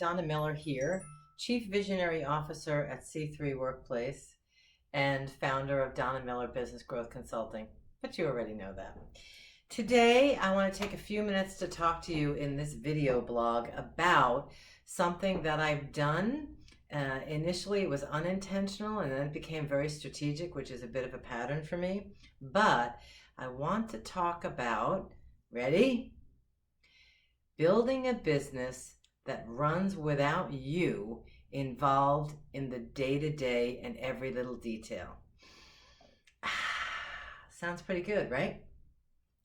Donna Miller here, Chief Visionary Officer at C3 Workplace and founder of Donna Miller Business Growth Consulting. But you already know that. Today, I want to take a few minutes to talk to you in this video blog about something that I've done. Initially, it was unintentional and then it became very strategic, which is a bit of a pattern for me. But I want to talk about, ready? Building a business that runs without you involved in the day-to-day and every little detail. Sounds pretty good, right?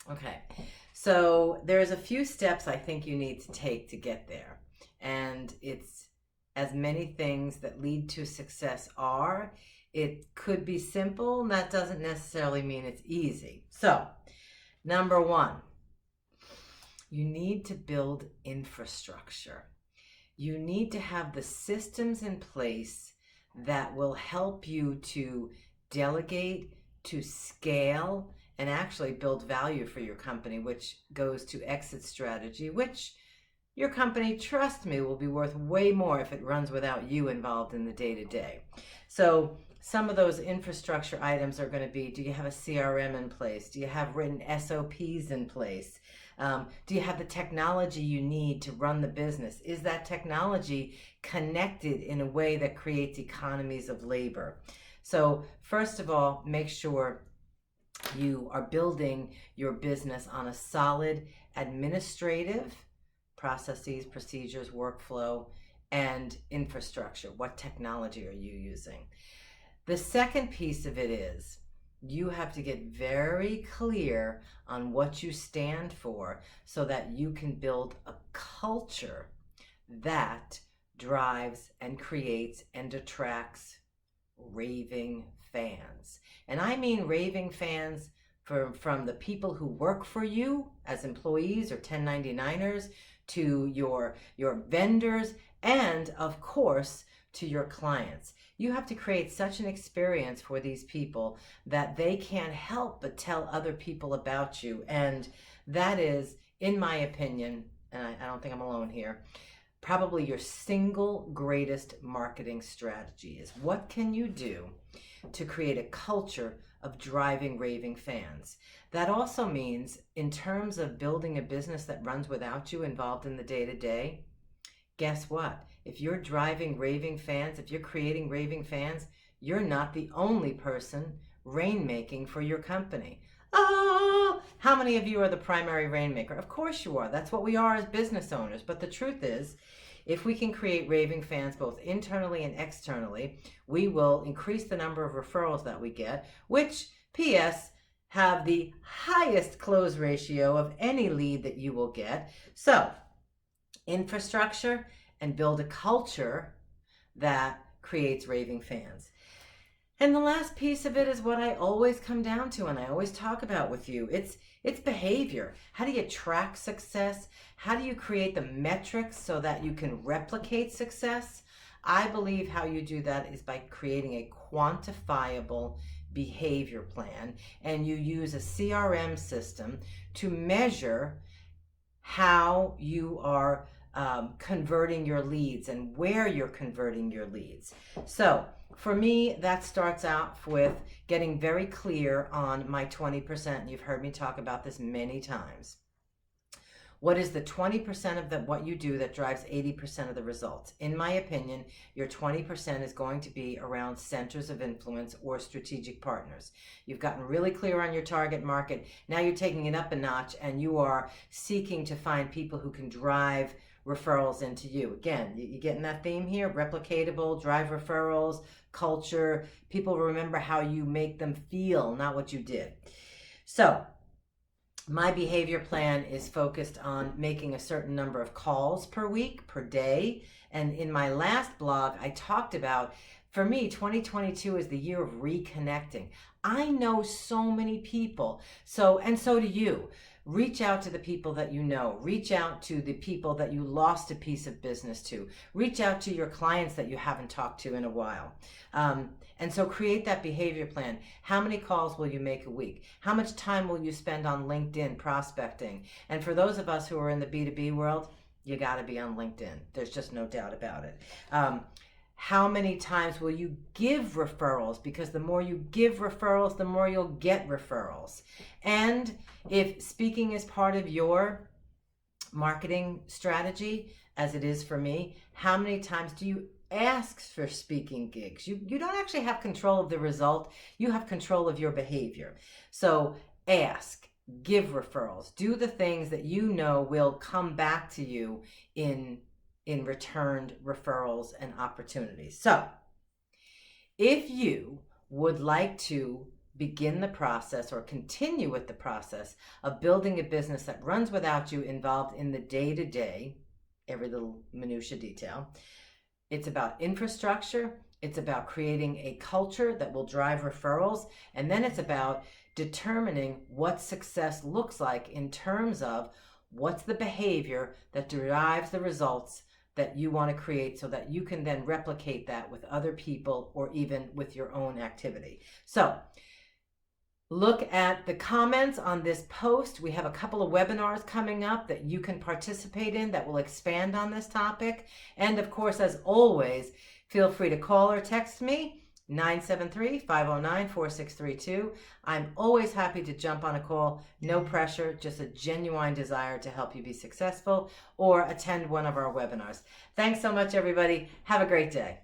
Okay, so there's a few steps I think you need to take to get there. And it's as many things that lead to success are. It could be simple, and that doesn't necessarily mean it's easy. So, number one, you need to build infrastructure. You need to have the systems in place that will help you to delegate, to scale, and actually build value for your company, which goes to exit strategy, which your company, trust me, will be worth way more if it runs without you involved in the day-to-day. So some of those infrastructure items are going to be, do you have a CRM in place? Do you have written SOPs in place? Do you have the technology you need to run the business? Is that technology connected in a way that creates economies of labor? So first of all, make sure you are building your business on a solid administrative processes, procedures, workflow, and infrastructure. What technology are you using? The second piece of it is you have to get very clear on what you stand for so that you can build a culture that drives and creates and attracts raving fans. And I mean raving fans from the people who work for you as employees or 1099ers to your vendors and, of course, to your clients. You have to create such an experience for these people that they can't help but tell other people about you. And that is, in my opinion, and I don't think I'm alone here, probably your single greatest marketing strategy is what can you do to create a culture of driving raving fans. That also means in terms of building a business that runs without you involved in the day-to-day, guess what? If you're driving raving fans, if you're creating raving fans, you're not the only person rainmaking for your company. Oh, how many of you are the primary rainmaker? Of course you are. That's what we are as business owners. But the truth is, if we can create raving fans both internally and externally, we will increase the number of referrals that we get, which, P.S., have the highest close ratio of any lead that you will get. So, infrastructure and build a culture that creates raving fans. And the last piece of it is what I always come down to and I always talk about with you. It's behavior. How do you track success? How do you create the metrics so that you can replicate success? I believe how you do that is by creating a quantifiable behavior plan, and you use a CRM system to measure how you are converting your leads and where you're converting your leads. So for me, that starts out with getting very clear on my 20%. You've heard me talk about this many times. What is the 20% of what you do that drives 80% of the results? In my opinion, your 20% is going to be around centers of influence or strategic partners. You've gotten really clear on your target market. Now you're taking it up a notch and you are seeking to find people who can drive referrals into you. Again, you getting that theme here? Replicatable, drive referrals, culture. People remember how you make them feel, not what you did. So my behavior plan is focused on making a certain number of calls per week, per day. And in my last blog, I talked about, for me, 2022 is the year of reconnecting. I know so many people, and so do you. Reach out to the people that you know. Reach out to the people that you lost a piece of business to. Reach out to your clients that you haven't talked to in a while. And so create that behavior plan. How many calls will you make a week? How much time will you spend on LinkedIn prospecting? And for those of us who are in the B2B world, you got to be on LinkedIn. There's just no doubt about it. How many times will you give referrals? Because the more you give referrals, the more you'll get referrals. And if speaking is part of your marketing strategy, as it is for me, how many times do you ask for speaking gigs? You don't actually have control of the result. You have control of your behavior. So ask, give referrals, do the things that you know will come back to you in returned referrals and opportunities. So if you would like to begin the process or continue with the process of building a business that runs without you involved in the day-to-day, every little minutia detail, it's about infrastructure, it's about creating a culture that will drive referrals, and then it's about determining what success looks like in terms of what's the behavior that derives the results that you want to create so that you can then replicate that with other people or even with your own activity. So look at the comments on this post. We have a couple of webinars coming up that you can participate in that will expand on this topic. And of course, as always, feel free to call or text me, 973-509-4632. I'm always happy to jump on a call. No pressure, just a genuine desire to help you be successful or attend one of our webinars. Thanks so much, everybody. Have a great day.